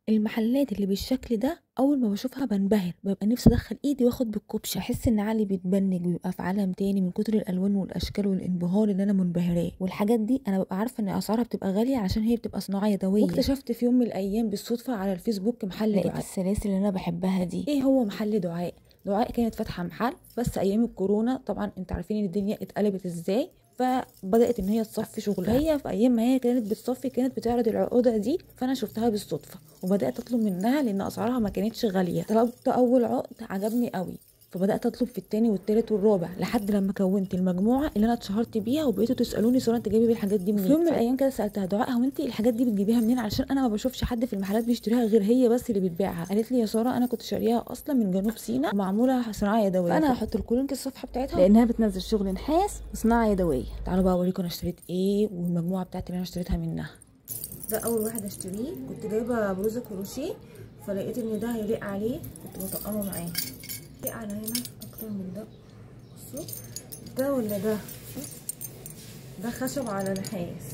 المحلات اللي بالشكل ده اول ما بشوفها بنبهر، ببقى نفسي ادخل ايدي واخد بالكوبشه، احس ان عقلي بيتبنج، بيبقى في عالم تاني من كتر الالوان والاشكال والانبهار اللي انا منبهراه. والحاجات دي انا ببقى عارفه ان اسعارها بتبقى غاليه عشان هي بتبقى صناعه يدويه. واكتشفت في يوم من الايام بالصدفه على الفيسبوك محل لقيت دعاء. السلاسل اللي انا بحبها دي. ايه هو محل دعاء؟ دعاء كانت فاتحه محل، بس ايام الكورونا طبعا انت عارفين ان الدنيا اتقلبت ازاي، فبدات ان هي تصفي شغلها. هي في ايام ما هي كانت بتصفي كانت بتعرض العقوده دي، فانا شفتها بالصدفه وبدات اطلب منها لان اسعارها ما كانتش غاليه. طلبت اول عقد عجبني قوي، فبدات اطلب في التاني والتالت والرابع لحد لما كونت المجموعه اللي انا اتشهرت بيها، وبقيتوا تسالوني ساره انت جايبه الحاجات دي منين. في يوم من الايام كده سالتها دعاء هو انت الحاجات دي بتجيبيها منين، علشان انا ما بشوفش حد في المحلات بيشتريها غير هي بس اللي بتبيعها. قالت لي يا ساره انا كنت شاريها اصلا من جنوب سيناء ومعموله صناعه يدويه، فانا هحط لكم لينك الصفحه بتاعتها لانها بتنزل شغل نحاس وصناعه يدويه. تعالوا بقى اوريكم انا اشتريت ايه والمجموعه بتاعتي اللي انا اشتريتها منها. ده اول واحد اشتريه، كنت جايبه بلوزه كروشيه فلقيت ان ده هيليق عليه، كنت بطقمه معاه. ليق على هنا اكتر من ده. بصوا ده ولا ده؟ ده خشب على نحاس،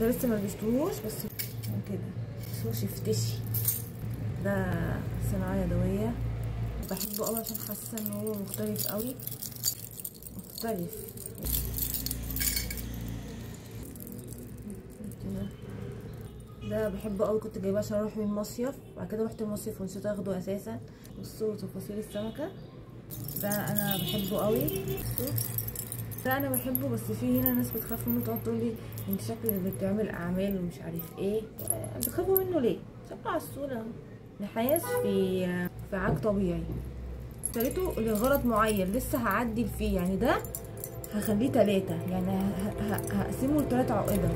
ده لسه ما لبستهوش بس كده، بس هو شفتشي. ده صناعه يدويه بحبه قوي عشان حاسه ان هو مختلف قوي، مختلف. ده بحبه قوي، كنت جايباه عشان اروح بيه المصيف، بعد كده رحت المصيف ونسيت اخده اساسا. بصوا تفاصيل السمكه، ده انا بحبه قوي. بصوا ده انا بحبه، بس في هنا ناس بتخاف منه، تقعد تقول لي انت شكلك اللي بتعمل اعمال ومش عارف ايه. بتخافوا منه ليه؟ شكله عسوله نحاس في عاج طبيعي. اشتريته لغرض معين لسه هعدل فيه، يعني ده هخليه 3، يعني هقسمه ل3 عقدة.